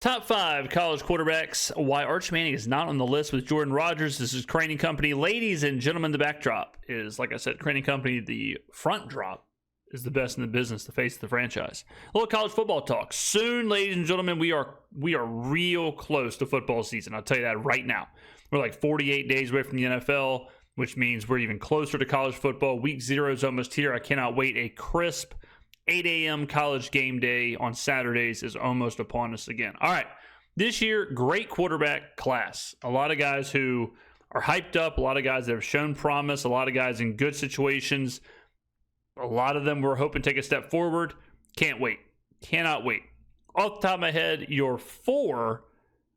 Top 5 college quarterbacks. Why Arch Manning is not on the list with Jordan Rodgers. This is Craning Company. Ladies and gentlemen, the backdrop is, like I said, Craning Company. The front drop is the best in the business, the face of the franchise. A little college football talk. Soon, ladies and gentlemen, we are real close to football season. I'll tell you that right now. We're like 48 days away from the NFL, which means we're even closer to college football. Week 0 is almost here. I cannot wait. A crisp 8 a.m. college game day on Saturdays is almost upon us again. All right. This year, great quarterback class. A lot of guys who are hyped up, a lot of guys that have shown promise, a lot of guys in good situations. A lot of them we're hoping to take a step forward. Can't wait. Cannot wait. Off the top of my head, your 4,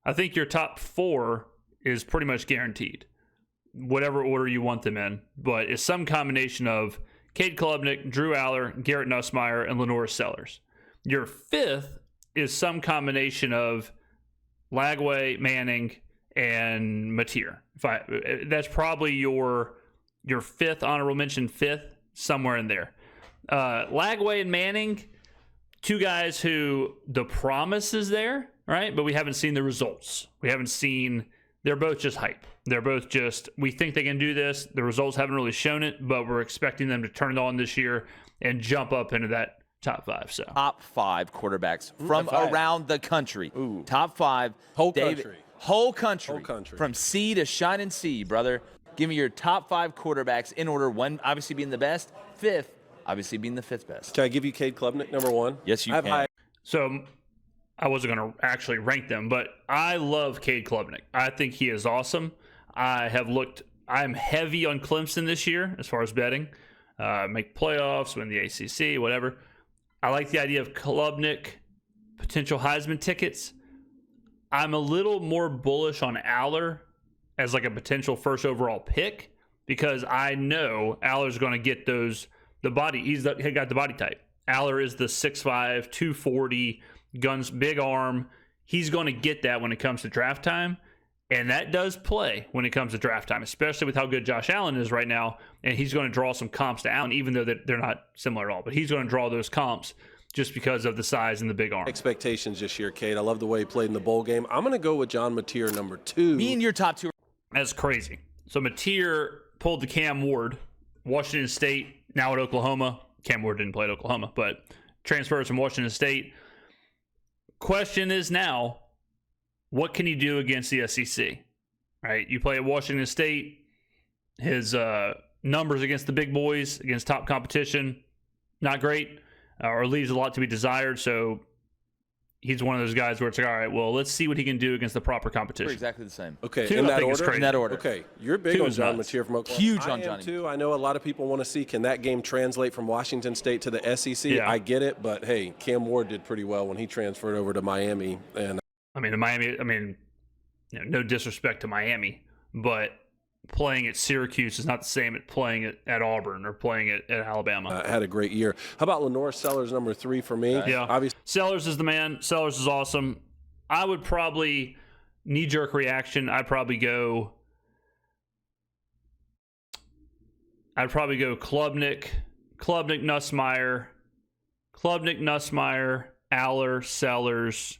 I think your top 4 is pretty much guaranteed. Whatever order you want them in. But it's some combination of Cade Klubnik, Drew Aller, Garrett Nussmeier, and Lenore Sellers. Your 5th is some combination of Lagway, Manning, and Mateer. That's probably your 5th honorable mention, 5th, somewhere in there. Lagway and Manning, 2 guys who the promise is there, right? But we haven't seen the results. They're both just hype. They're both just, we think they can do this. The results haven't really shown it, but we're expecting them to turn it on this year and jump up into that top 5. So top 5 quarterbacks from around the country. Ooh. Top 5. Whole country. From sea to shining sea, brother. Give me your top 5 quarterbacks in order. 1 obviously being the best. 5th, obviously being the 5th best. Can I give you Cade Klubnik, number 1? Yes, you can. So I wasn't going to actually rank them, but I love Cade Klubnik. I think he is awesome. I'm heavy on Clemson this year as far as betting. Make playoffs, win the ACC, whatever. I like the idea of Klubnik, potential Heisman tickets. I'm a little more bullish on Aller as like a potential first overall pick because I know Aller's going to get the body. He got the body type. Aller is the 6'5", 240, guns, big arm. He's going to get that when it comes to draft time. And that does play when it comes to draft time, especially with how good Josh Allen is right now. And he's going to draw some comps to Allen, even though they're not similar at all. But he's going to draw those comps just because of the size and the big arm. Expectations this year, Cade. I love the way he played in the bowl game. I'm going to go with John Mateer, number 2. Me and your top 2. That's crazy. So Mateer pulled the Cam Ward, Washington State, now at Oklahoma. Cam Ward didn't play at Oklahoma, but transfers from Washington State. Question is now, what can he do against the SEC? Right? You play at Washington State. His numbers against the big boys, against top competition, not great, or leaves a lot to be desired. So he's one of those guys where it's like, all right, well, let's see what he can do against the proper competition. We're exactly the same. Okay, 2, in I that think, is order? crazy. In that order. Okay, you're big 2 on is John nuts. Mateer from Oklahoma. Huge on I am Johnny. too. I know a lot of people want to see, can that game translate from Washington State to the SEC? Yeah. I get it, but hey, Cam Ward did pretty well when he transferred over to Miami. And no disrespect to Miami, but playing at Syracuse is not the same as playing at Auburn or playing at Alabama. had a great year. How about Lenore Sellers, number 3 for me? Yeah. Obviously, Sellers is the man. Sellers is awesome. I would probably, knee-jerk reaction, I'd probably go Klubnik, Nussmeier, Aller, Sellers,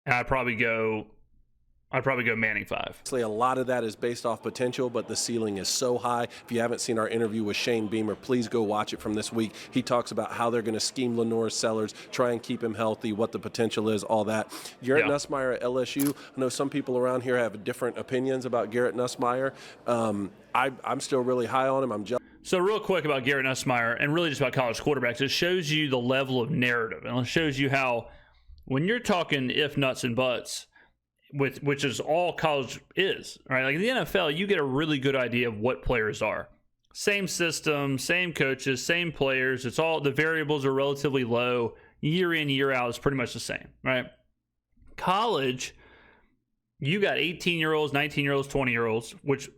and I'd probably go Manning 5. a lot of that is based off potential, but the ceiling is so high. If you haven't seen our interview with Shane Beamer, please go watch it from this week. He talks about how they're going to scheme Lenore Sellers, try and keep him healthy, what the potential is, all that. Garrett Nussmeier at LSU. I know some people around here have different opinions about Garrett Nussmeier. I'm still really high on him. I'm jealous. So real quick about Garrett Nussmeier and really just about college quarterbacks, it shows you the level of narrative, and it shows you how when you're talking if, nuts, and buts, which is all college is, right? Like in the NFL, you get a really good idea of what players are. Same system, same coaches, same players. It's all, the variables are relatively low. Year in, year out is pretty much the same, right? College, you got 18-year-olds, 19-year-olds, 20-year-olds, which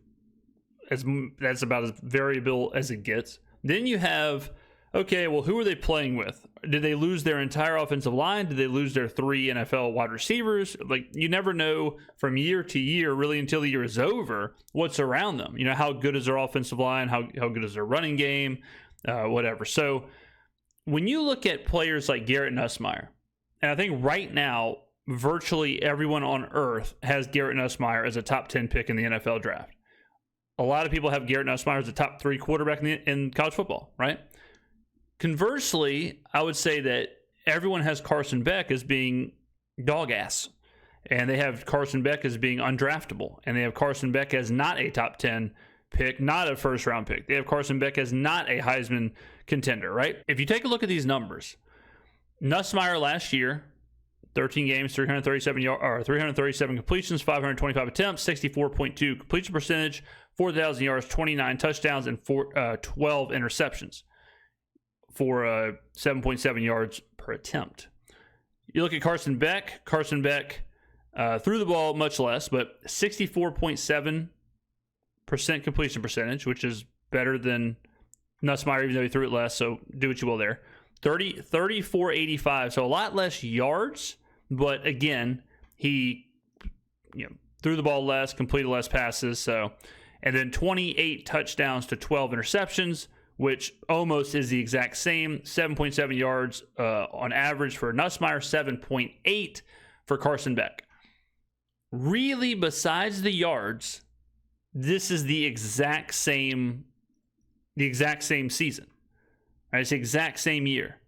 that's about as variable as it gets. Then you have, okay, well, who are they playing with? Did they lose their entire offensive line? Did they lose their 3 NFL wide receivers? Like, you never know from year to year, really until the year is over, what's around them. You know, how good is their offensive line? How good is their running game? Whatever. So when you look at players like Garrett Nussmeier, And I think right now, virtually everyone on earth has Garrett Nussmeier as a top 10 pick in the NFL draft. A lot of people have Garrett Nussmeier as a top 3 quarterback in college football, right? Conversely, I would say that everyone has Carson Beck as being dog ass. And they have Carson Beck as being undraftable. And they have Carson Beck as not a top 10 pick, not a first-round pick. They have Carson Beck as not a Heisman contender, right? If you take a look at these numbers, Nussmeier last year, 13 games, 337 completions, 525 attempts, 64.2 completion percentage, 4,000 yards, 29 touchdowns, and 12 interceptions for 7.7 yards per attempt. You look at Carson Beck threw the ball much less, but 64.7% completion percentage, which is better than Nussmeier, even though he threw it less, so do what you will there. 34.85, so a lot less yards, but again, he threw the ball less, completed less passes, and then 28 touchdowns to 12 interceptions, which almost is the exact same. 7.7 yards on average for Nussmeier, 7.8 for Carson Beck. Really, besides the yards, this is the exact same season. Right? It's the exact same year.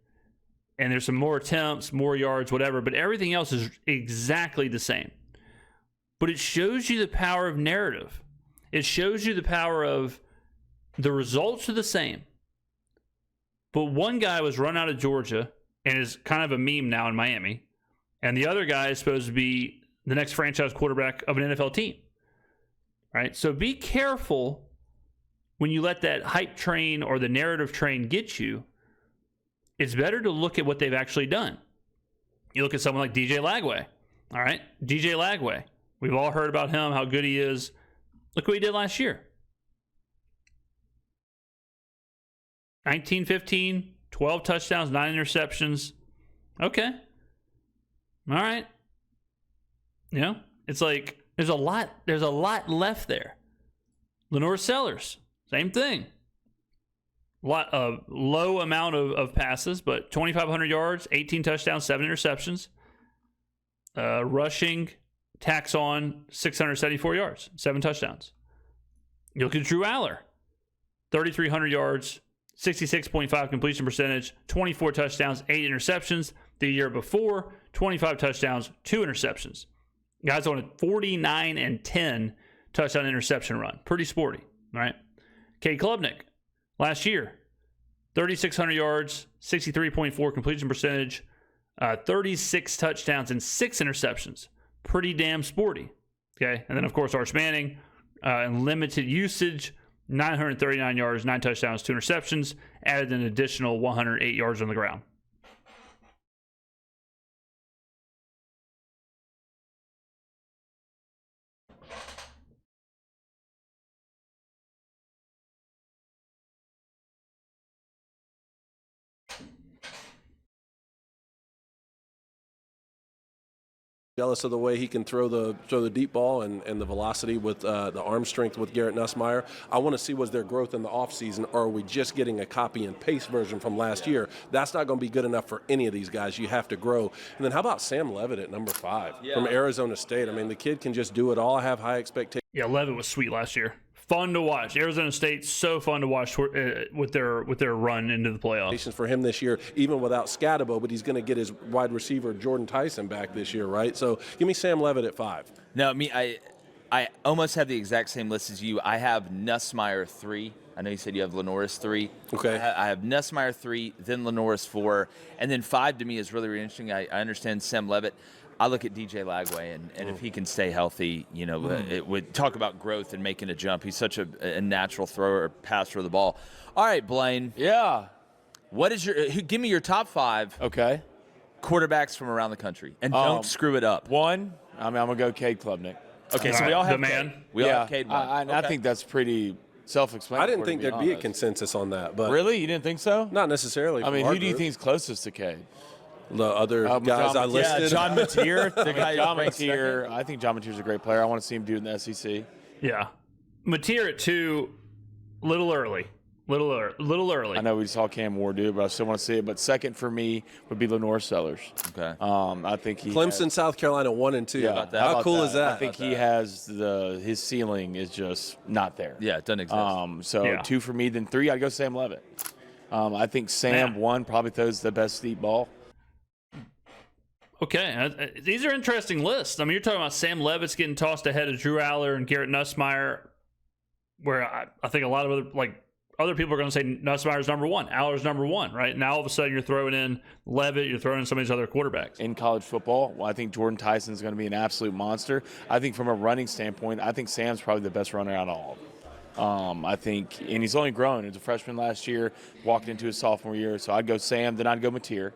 And there's some more attempts, more yards, whatever, but everything else is exactly the same. But it shows you the power of narrative. It shows you the power of the results are the same. But one guy was run out of Georgia and is kind of a meme now in Miami. And the other guy is supposed to be the next franchise quarterback of an NFL team. Right? So be careful when you let that hype train or the narrative train get you. It's better to look at what they've actually done. You look at someone like DJ Lagway. All right? DJ Lagway. We've all heard about him, how good he is. Look what he did last year. 19-15, 12 touchdowns, 9 interceptions. Okay. All right. It's like there's a lot left there. Lenore Sellers, same thing. Low amount of passes, but 2,500 yards, 18 touchdowns, 7 interceptions. Rushing, tax on 674 yards, 7 touchdowns. You look at Drew Aller, 3,300 yards, 66.5 completion percentage, 24 touchdowns, 8 interceptions. The year before, 25 touchdowns, 2 interceptions. Guys on a 49-10 touchdown interception run. Pretty sporty, right? Cade Klubnik, last year, 3,600 yards, 63.4 completion percentage, 36 touchdowns, and 6 interceptions. Pretty damn sporty, okay? And then, of course, Arch Manning, in limited usage, 939 yards, 9 touchdowns, 2 interceptions, added an additional 108 yards on the ground. Jealous of the way he can throw the deep ball and the velocity with the arm strength with Garrett Nussmeier. I want to see was there growth in the offseason, or are we just getting a copy and paste version from last year? That's not going to be good enough for any of these guys. You have to grow. And then how about Sam Levit at number 5 from Arizona State? I mean, the kid can just do it all. I have high expectations. Yeah, Levit was sweet last year. Fun to watch. Arizona State, so fun to watch with their run into the playoffs. For him this year, even without Scatabo, but he's going to get his wide receiver Jordan Tyson back this year, right? So give me Sam Levit at 5. No, I almost have the exact same list as you. I have Nussmeier 3. I know you said you have Lenoris 3. Okay. I have Nussmeier 3, then Lenoris 4, and then 5 to me is really, really interesting. I understand Sam Levit. I look at DJ Lagway, and if he can stay healthy, it would talk about growth and making a jump. He's such a natural thrower, passer of the ball. All right, Blaine. Yeah. What is give me your top 5 quarterbacks from around the country, and don't screw it up. I'm going to go Cade Klubnik. Okay, so we all have the man. Cade. We all have Cade. I think that's pretty self-explanatory. I didn't think there'd be a consensus on that. But Really? You didn't think so? Not necessarily. I mean, from who do you our think is closest to Cade? The other guys I listed? John Mateer. John Mateer. I think John Mateer's a great player. I want to see him do it in the SEC. Yeah. Mateer at 2, little early. Little early. I know we saw Cam Ward do it, but I still want to see it. But second for me would be Lenore Sellers. Okay. I think he Clemson, South Carolina 1 and 2. Yeah, How cool is that? I think he has his ceiling is just not there. Yeah, it doesn't exist. So 2 for me, then 3 I'd go Sam Levit. I think Sam 1 probably throws the best deep ball. Okay, these are interesting lists. I mean, you're talking about Sam Levit's getting tossed ahead of Drew Aller and Garrett Nussmeier, where I think a lot of other people are going to say Nussmeier's number 1, Aller's number 1, right? Now all of a sudden you're throwing in Levit, you're throwing in some of these other quarterbacks. In college football, I think Jordan Tyson's going to be an absolute monster. I think from a running standpoint, I think Sam's probably the best runner out of all of them. I think, and he's only grown. He was a freshman last year, walked into his sophomore year. So I'd go Sam, then I'd go Mateer.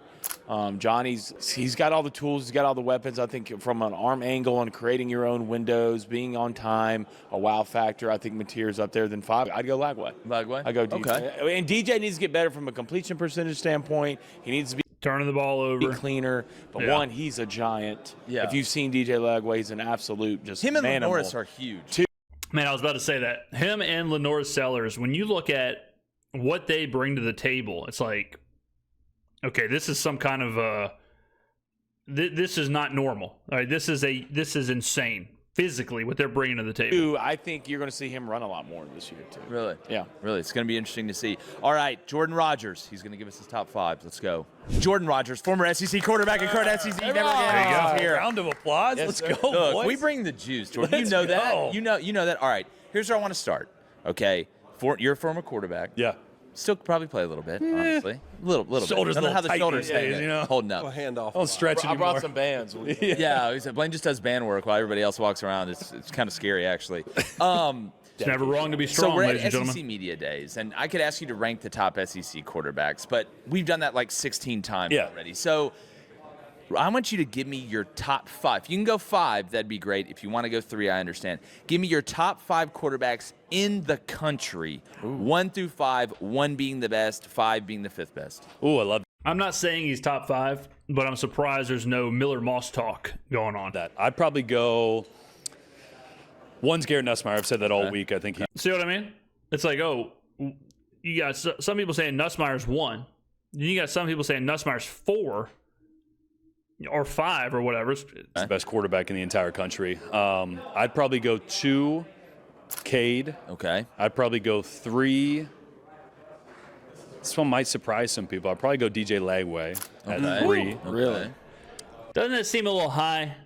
He's got all the tools, he's got all the weapons. I think from an arm angle and creating your own windows, being on time, a wow factor, I think Mateer's up there. Then 5, I'd go Lagway. Lagway? I'd go DJ. Okay. And DJ needs to get better from a completion percentage standpoint. He needs to be Turning the ball over. cleaner. But 1, he's a giant. Yeah. If you've seen DJ Lagway, he's an absolute just Him and manimal. Norris are huge. Man, I was about to say that. Him and Lenore Sellers, when you look at what they bring to the table, it's like, okay, this is some kind of this is not normal. All right, this is insane physically what they're bringing to the table. I think you're going to see him run a lot more this year too. Really? Yeah. Really, it's going to be interesting to see. All right, Jordan Rogers. He's going to give us his top 5. Let's go. Jordan Rogers, former SEC quarterback and current SEC. Never again. There you go. Round of applause. Yes, Let's sir. go, Look, boys. we bring the juice, Jordan. Let's you know go. that. You know that. All right, here's where I want to start. Okay, you're a former quarterback. Yeah. Still probably play a little bit, honestly. Little Shoulders bit. Don't know how the tight shoulders these hang. days, you know? Holding up. Hand off. Don't stretch I anymore. brought some bands. Yeah, he said Blaine just does band work while everybody else walks around. It's kind of scary, actually. It's never wrong to be So strong, we're ladies at and SEC gentlemen. Media Days, and I could ask you to rank the top SEC quarterbacks, but we've done that like 16 times Yeah. already. So I want you to give me your top 5. If you can go 5, that'd be great. If you want to go 3, I understand. Give me your top 5 quarterbacks in the country, 1 through 5, 1 being the best, 5 being the 5th best. Ooh, I love I'm not saying he's top 5, but I'm surprised there's no Miller Moss talk going on. that. I'd probably go. One's Garrett Nusmire. I've said that all week. I think he. See what I mean? It's like, oh, you got some people saying Nussmeier's 1. Then you got some people saying Nussmeier's 4 or 5 or whatever. He's the best quarterback in the entire country. I'd probably go 2, Cade. Okay. I'd probably go 3. This one might surprise some people. I'd probably go DJ Lagway at 3. Really? Doesn't it seem a little high?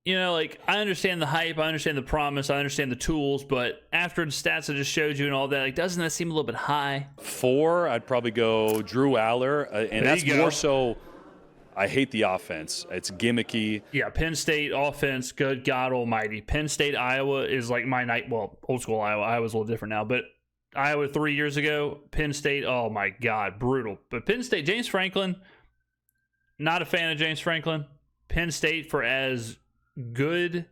You know, like, I understand the hype, I understand the promise, I understand the tools, but after the stats I just showed you and all that, like, doesn't that seem a little bit high? 4, I'd probably go Drew Aller, and There that's you go. more so. I hate the offense. It's gimmicky. Yeah, Penn State offense, good God almighty. Penn State, Iowa is like my night. Well, old school Iowa. Iowa's a little different now, but Iowa 3 years ago, Penn State, oh my God, brutal. But Penn State, James Franklin, not a fan of James Franklin. Penn State, for as good,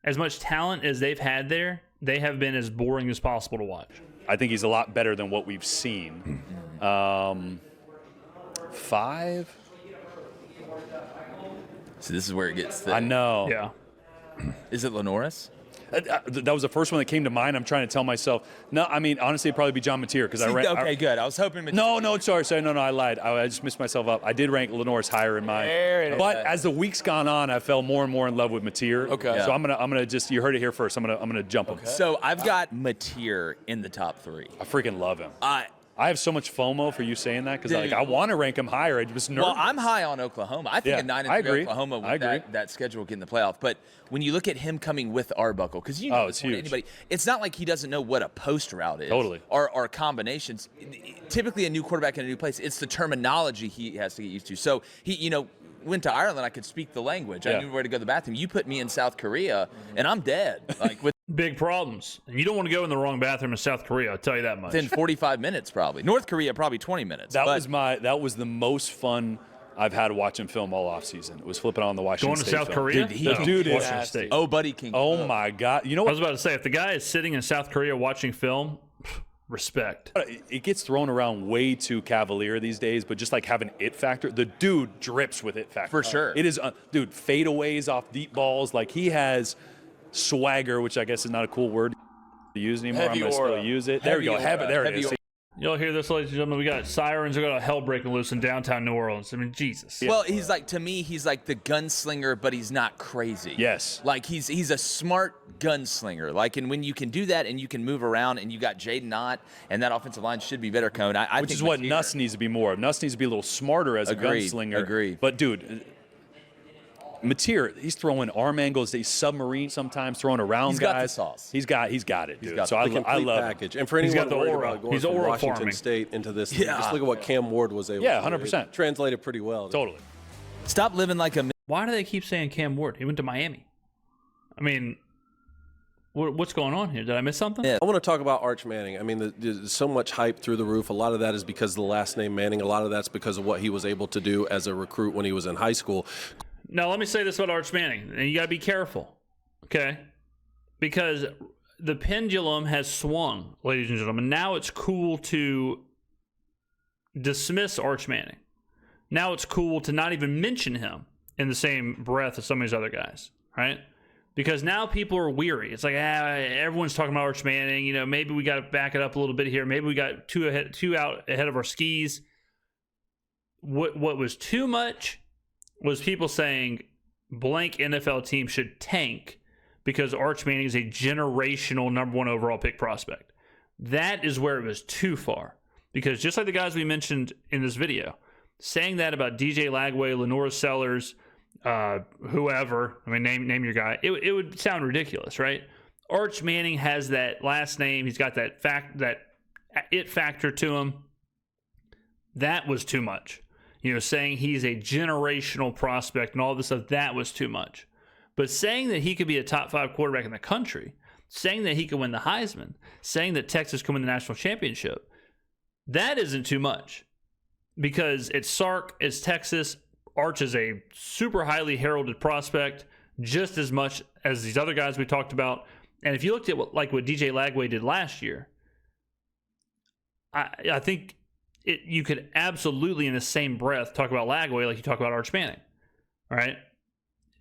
as much talent as they've had there, they have been as boring as possible to watch. I think he's a lot better than what we've seen. 5? So this is where it gets thick. I know. Yeah. Is it Lenoris? That was the first one that came to mind. I'm trying to tell myself. No, I mean, honestly, it'd probably be John Mateer because I ran. Okay, good. I was hoping. No, sorry, no, I lied. I just missed myself up. I did rank Lenoris higher in mine. But as the week's gone on, I fell more and more in love with Mateer. Okay. So I'm gonna just, you heard it here first. I'm gonna jump him. So I've got Mateer in the top 3. I freaking love him. I I have so much FOMO for you saying that because Dude. I want to rank him higher. I was nervous. Well, I'm high on Oklahoma. I think Yeah, a 9-3 I agree. Oklahoma I with agree. that schedule getting the playoff. But when you look at him coming with Arbuckle, because you know it's before huge. anybody, it's not like he doesn't know what a post route is. Totally. Or combinations. Typically, a new quarterback in a new place, it's the terminology he has to get used to. So he, went to Ireland. I could speak the language. I Yeah. knew where to go to the bathroom. You put me in South Korea, and I'm dead. Like Big problems. And you don't want to go in the wrong bathroom in South Korea, I'll tell you that much. within 45 minutes, probably. North Korea, probably 20 minutes. That but was the most fun I've had watching film all offseason. It was flipping on the Washington Going to State South film. Korea? Dude, he The can dude get is Washington State. Oh, buddy King. Oh my God! You know I what? was about to say, if the guy is sitting in South Korea watching film, respect. It gets thrown around way too cavalier these days, but just like having it factor, the dude drips with it factor. For sure. It is, dude, fadeaways off deep balls. Like he has swagger, which I guess is not a cool word to use anymore. Heavy I'm going to aura. still use it. There we go. Heavy There it aura. is. Y'all hear this, ladies and gentlemen? We got sirens. We got a hell breaking loose in downtown New Orleans. I mean, Jesus. Well, to me, he's like the gunslinger, but he's not crazy. Yes. Like he's a smart gunslinger. Like, and when you can do that and you can move around and you got Jaden Ott and that offensive line should be better, Cone. Which is what Nuss needs to be more of. Nuss needs to be a little smarter as a gunslinger. Agreed. But, dude, Mateer, he's throwing arm angles. He's submarine sometimes, throwing around He's guys. got the sauce. He's got it, dude. Got so the I love package. it. And for anyone got the worried aura. about going He's from aura Washington farming. State into this, just look at what Cam Ward was able to do. 100%. It translated pretty well. Totally. Stop living like a. Why do they keep saying Cam Ward? He went to Miami. I mean, what's going on here? Did I miss something? I want to talk about Arch Manning. I mean, there's so much hype through the roof. A lot of that is because of the last name Manning. A lot of that's because of what he was able to do as a recruit when he was in high school. Now, let me say this about Arch Manning, and you got to be careful, okay? Because the pendulum has swung, ladies and gentlemen. Now it's cool to dismiss Arch Manning. Now it's cool to not even mention him in the same breath as some of these other guys, right? Because now people are weary. It's like, everyone's talking about Arch Manning. You know, maybe we got to back it up a little bit here. Maybe we got two out ahead of our skis. What was too much was people saying blank NFL team should tank because Arch Manning is a generational number 1 overall pick prospect. That is where it was too far. Because just like the guys we mentioned in this video, saying that about DJ Lagway, Lenore Sellers, whoever, I mean, name your guy, it would sound ridiculous, right? Arch Manning has that last name. He's got that it factor to him. That was too much. You know, saying he's a generational prospect and all this stuff, that was too much. But saying that he could be a top 5 quarterback in the country, saying that he could win the Heisman, saying that Texas could win the national championship, that isn't too much. Because it's Sark, it's Texas. Arch is a super highly heralded prospect, just as much as these other guys we talked about. And if you looked at what DJ Lagway did last year, I think you could absolutely, in the same breath, talk about Lagway like you talk about Arch Manning. All right?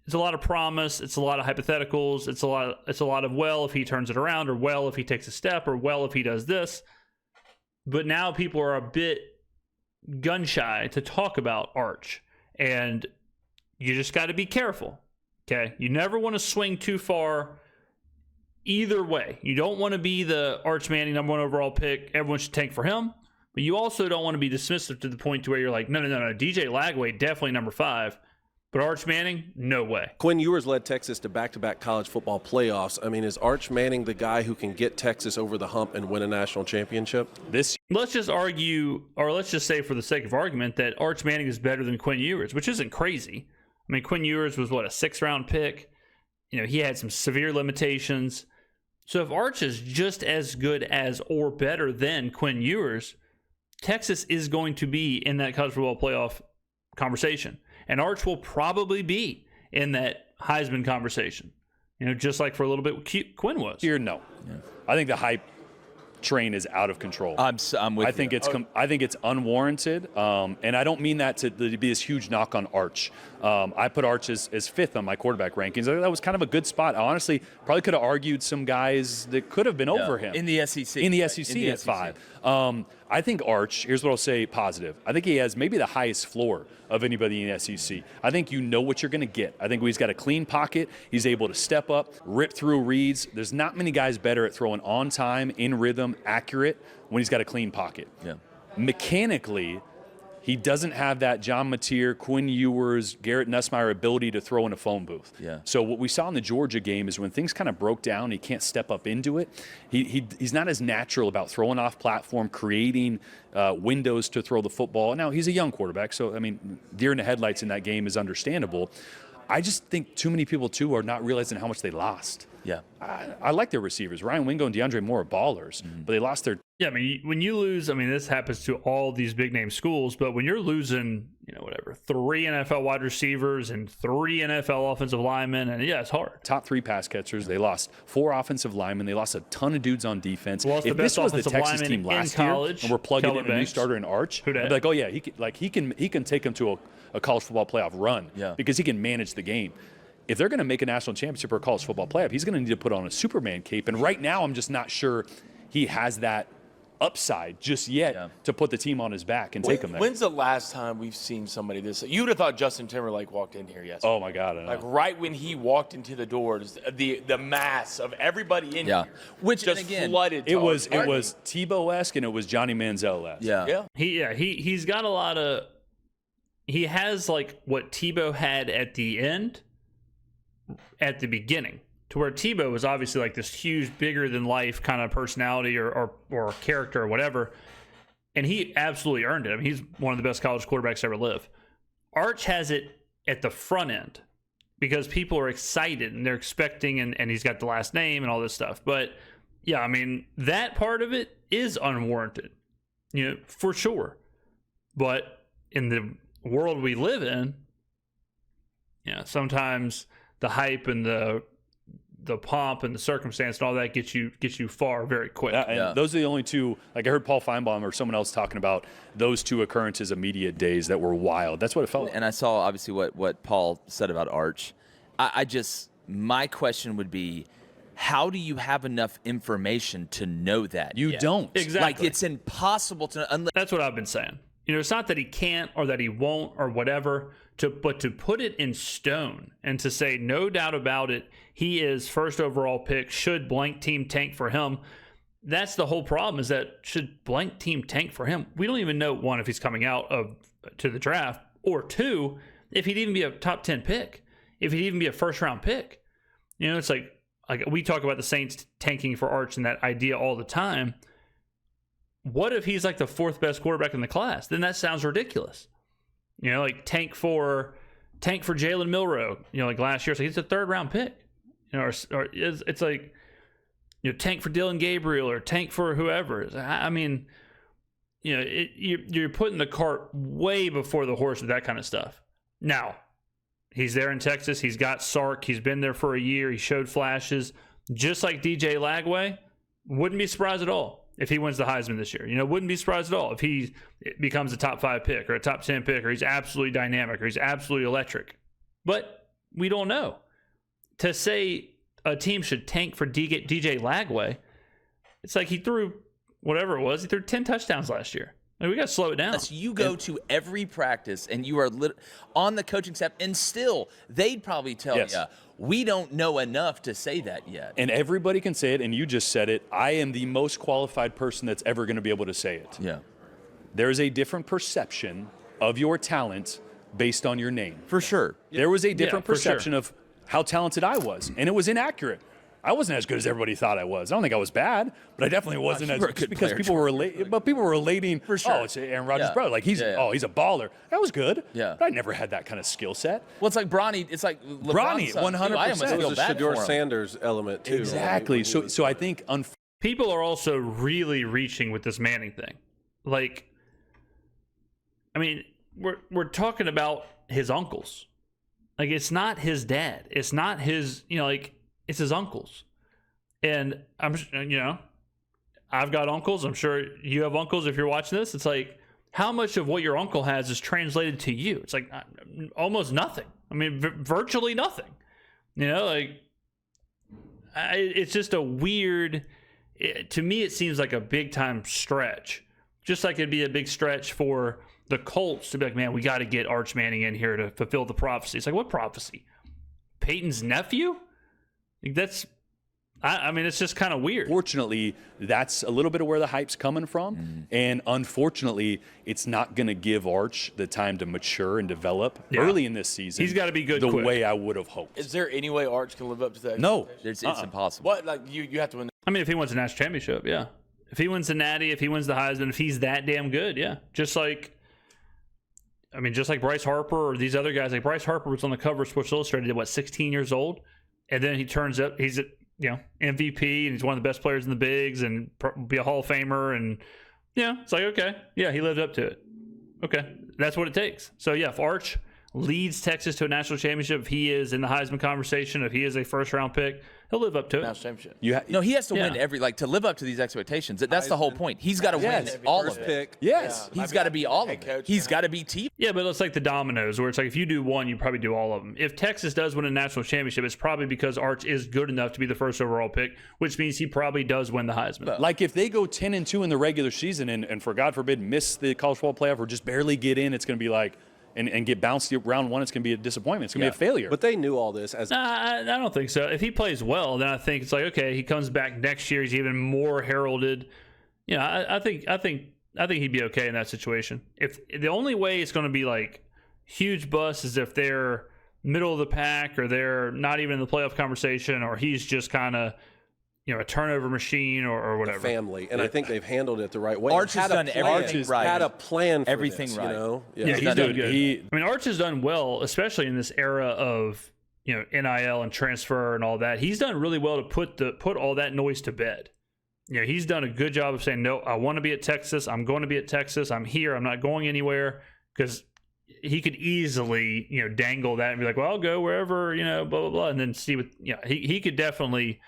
It's a lot of promise. It's a lot of hypotheticals. It's a lot of, well, if he turns it around, or well, if he takes a step, or well, if he does this. But now people are a bit gun shy to talk about Arch. And you just got to be careful. Okay? You never want to swing too far either way. You don't want to be the Arch Manning number 1 overall pick. Everyone should tank for him. But you also don't want to be dismissive to the point to where you're like, no. DJ Lagway, definitely number 5. But Arch Manning, no way. Quinn Uers led Texas to back-to-back college football playoffs. I mean, is Arch Manning the guy who can get Texas over the hump and win a national championship? Let's just argue, or let's just say for the sake of argument, that Arch Manning is better than Quinn Uers, which isn't crazy. I mean, Quinn Uers was, a 6th-round pick? You know, he had some severe limitations. So if Arch is just as good as or better than Quinn Uers, Texas is going to be in that college football playoff conversation. And Arch will probably be in that Heisman conversation. You know, just like for a little bit Quinn was. No. Yeah. I think the hype train is out of control. I'm with you. I think it's unwarranted, and I don't mean that to be this huge knock on Arch. I put Arch as 5th on my quarterback rankings. That was kind of a good spot. I honestly probably could have argued some guys that could have been over him in the SEC. In the SEC at 5. I think Arch, here's what I'll say positive. I think he has maybe the highest floor of anybody in the SEC. I think you know what you're going to get. I think he's got a clean pocket. He's able to step up, rip through reads. There's not many guys better at throwing on time, in rhythm, accurate when he's got a clean pocket. Yeah. Mechanically, he doesn't have that John Mateer, Quinn Ewers, Garrett Nussmeier ability to throw in a phone booth. Yeah. So what we saw in the Georgia game is when things kind of broke down, he can't step up into it. He's not as natural about throwing off platform, creating windows to throw the football. Now, he's a young quarterback, so, I mean, deer in the headlights in that game is understandable. I just think too many people, too, are not realizing how much they lost. Yeah. I like their receivers. Ryan Wingo and DeAndre Moore are ballers, but they lost their... Yeah, I mean, when you lose, I mean, this happens to all these big-name schools, but when you're losing, 3 NFL wide receivers and 3 NFL offensive linemen, and yeah, it's hard. Top 3 pass catchers. They lost 4 offensive linemen. They lost a ton of dudes on defense. If this was the Texas team last year, and we're plugging in a new starter in Arch, I'd be like, oh yeah, he can take them to a college football playoff run because he can manage the game. If they're going to make a national championship or a college football playoff, he's going to need to put on a Superman cape. And right now, I'm just not sure he has that upside just yet to put the team on his back and take him there. When's the last time we've seen somebody this? You would have thought Justin Timberlake walked in here yesterday. Oh my God! I know. Like right when he walked into the doors, the mass of everybody in here, which just again, flooded. It was Tebow-esque and it was Johnny Manziel-esque. He's got a lot of. He has like what Tebow had at the end, at the beginning. To where Tebow was obviously like this huge, bigger than life kind of personality or character or whatever, and he absolutely earned it. I mean, he's one of the best college quarterbacks to ever live. Arch has it at the front end because people are excited and they're expecting, and he's got the last name and all this stuff. But yeah, I mean, that part of it is unwarranted, for sure. But in the world we live in, sometimes the hype and the pomp and the circumstance and all that gets you far very quick. And those are the only two. Like I heard Paul Feinbaum or someone else talking about those two occurrences of media days that were wild. That's what it felt like. And I saw obviously what Paul said about Arch. My question would be, how do you have enough information to know that? You don't. Exactly. Like it's impossible to unless. That's what I've been saying. It's not that he can't or that he won't or whatever, but to put it in stone and to say, no doubt about it, he is first overall pick, should blank team tank for him. That's the whole problem, is that should blank team tank for him? We don't even know, one, if he's coming out to the draft, or two, if he'd even be a top 10 pick, if he'd even be a first round pick. It's like we talk about the Saints tanking for Arch and that idea all the time. What if he's like the fourth best quarterback in the class? Then that sounds ridiculous. Like tank for Jalen Milroe. Like last year, it's like it's a third round pick. Or it's like tank for Dylan Gabriel or tank for whoever. I mean, you're putting the cart way before the horse with that kind of stuff. Now, he's there in Texas. He's got Sark. He's been there for a year. He showed flashes, just like DJ Lagway. Wouldn't be surprised at all if he wins the Heisman this year. Wouldn't be surprised at all if he becomes a top 5 pick or a top 10 pick, or he's absolutely dynamic or he's absolutely electric. But we don't know. To say a team should tank for DJ Lagway, it's like he threw whatever it was. He threw 10 touchdowns last year. Like, we got to slow it down. You go to every practice and you are on the coaching staff, and still they'd probably tell you, we don't know enough to say that yet. And everybody can say it, and you just said it. I am the most qualified person that's ever going to be able to say it. Yeah. There's a different perception of your talent based on your name. For sure. There was a different perception of how talented I was, and it was inaccurate. I wasn't as good as everybody thought I was. I don't think I was bad, but I definitely wasn't as good because people were relating. For sure. Oh, it's Aaron Rodgers' brother. Like he's a baller. That was good. Yeah. But I never had that kind of skill set. Well, it's like Bronny. It's like LeBron's 100%. I almost feel bad for him. Sanders element too. Exactly. So I think people are also really reaching with this Manning thing. Like, I mean, we're talking about his uncles. Like, it's not his dad. It's not his, it's his uncles. And I've got uncles. I'm sure you have uncles if you're watching this. It's like, how much of what your uncle has is translated to you? It's like almost nothing. I mean, virtually nothing. It's just a weird, to me, it seems like a big time stretch. Just like it'd be a big stretch for the Colts to be like, man, we got to get Arch Manning in here to fulfill the prophecy. It's like, what prophecy? Peyton's nephew? That's, I mean, it's just kind of weird. Fortunately, that's a little bit of where the hype's coming from. Mm-hmm. And unfortunately, it's not going to give Arch the time to mature and develop early in this season. He's got to be good the quick. way I would have hoped. Is there any way Arch can live up to that? No. It's impossible. What? Like, you have to win. I mean, if he wins a national championship, yeah. If he wins the Natty, if he wins the Heisman, if he's that damn good, yeah. Just like Bryce Harper or these other guys. Like Bryce Harper was on the cover of Sports Illustrated at 16 years old, and then he turns up. He's MVP, and he's one of the best players in the bigs, and be a Hall of Famer, and it's like, okay, yeah, he lived up to it. Okay, that's what it takes. So yeah, if Arch leads Texas to a national championship, if he is in the Heisman conversation, if he is a first-round pick, he'll live up to it. National championship. No, he has to win Yeah. every to live up to these expectations. That's the whole point. He's got to win all of it. Pick. Yes. He's got to be all of it. He's got to be T. Yeah, but it's like the dominoes, where it's like if you do one, you probably do all of them. If Texas does win a national championship, it's probably because Arch is good enough to be the first overall pick, which means he probably does win the Heisman. Like if they go 10-2 in the regular season and for God forbid miss the college football playoff or just barely get in, it's going to be like and get bounced round one, it's going to be a disappointment. It's going to be a failure. But they knew all this as I don't think so. If he plays well, then I think it's like, okay, he comes back next year, he's even more heralded. I think he'd be okay in that situation. If the only way it's going to be like huge bust is if they're middle of the pack or they're not even in the playoff conversation, or he's just kind of a turnover machine or whatever. family, and I think they've handled it the right way. Arch has done everything right. Had a plan for Everything this, right. You know? Yeah, he's done done it. good. I mean, Arch has done well, especially in this era of NIL and transfer and all that. He's done really well to put all that noise to bed. He's done a good job of saying, no, I want to be at Texas. I'm going to be at Texas. I'm here. I'm not going anywhere, because he could easily dangle that and be like, well, I'll go wherever, blah blah blah, and then see what he could definitely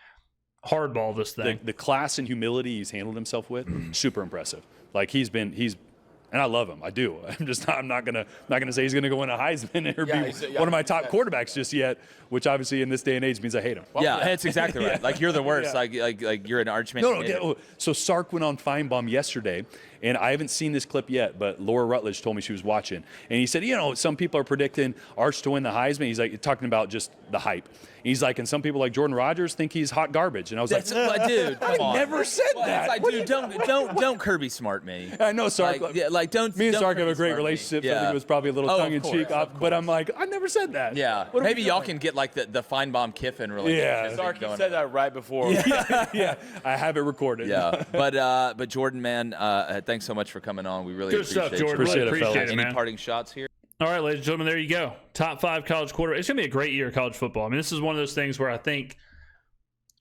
hardball this thing. The class and humility he's handled himself with, super impressive. Like he's and I love him. I do. I'm not gonna say he's gonna go win a Heisman or be one of my top quarterbacks just yet, which obviously in this day and age means I hate him. That's exactly right. Like you're the worst. Yeah. Like you're an Archman. No. So Sark went on Feinbaum yesterday, and I haven't seen this clip yet, but Laura Rutledge told me she was watching, and he said, some people are predicting Arch to win the Heisman. He's like talking about just the hype. He's like, and some people like Jordan Rodgers think he's hot garbage, and I was That's like, dude, come on. never said that. Like, dude, don't Kirby smart me. I know Sark. Don't. Me and don't Sark have a Kirby great smart me. relationship. So I Yeah. think it was probably a little Oh, of tongue in cheek, course, of but I'm like, I never said that. Yeah, What are we maybe y'all doing? can get like the Feinbaum Kiffin relationship. Yeah. Sark, you going said on. that right before. yeah, I have it recorded. Yeah, but Jordan, man, thanks so much for coming on. We really Good appreciate stuff, Jordan. you. Appreciate it, Appreciate fellas. it, Any man. parting shots here? All right, ladies and gentlemen, there you go. Top 5 college quarterback. It's going to be a great year of college football. I mean, this is one of those things where I think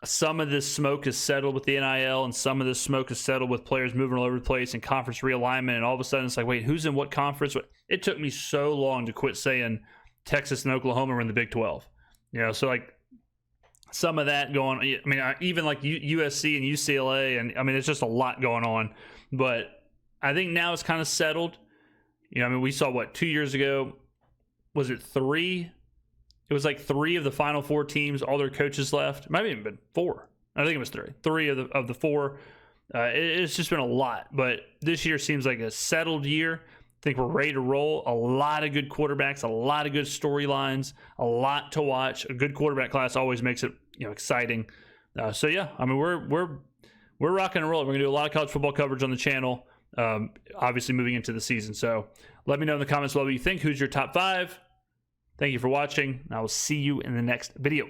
some of this smoke is settled with the NIL, and some of this smoke is settled with players moving all over the place and conference realignment, and all of a sudden it's like, wait, who's in what conference? It took me so long to quit saying Texas and Oklahoma are in the Big 12. So like some of that going on. I mean, even like USC and UCLA, and I mean, it's just a lot going on. But I think now it's kind of settled. I mean, we saw 2 years ago, was it 3? It was like 3 of the Final 4 teams, all their coaches left. It might have even been 4. I think it was 3. 3 of the 4. It's just been a lot. But this year seems like a settled year. I think we're ready to roll. A lot of good quarterbacks, a lot of good storylines, a lot to watch. A good quarterback class always makes it exciting. So yeah, I mean we're rocking and rolling. We're gonna do a lot of college football coverage on the channel. Obviously moving into the season. So let me know in the comments below what you think. Who's your top 5? Thank you for watching, and I will see you in the next video.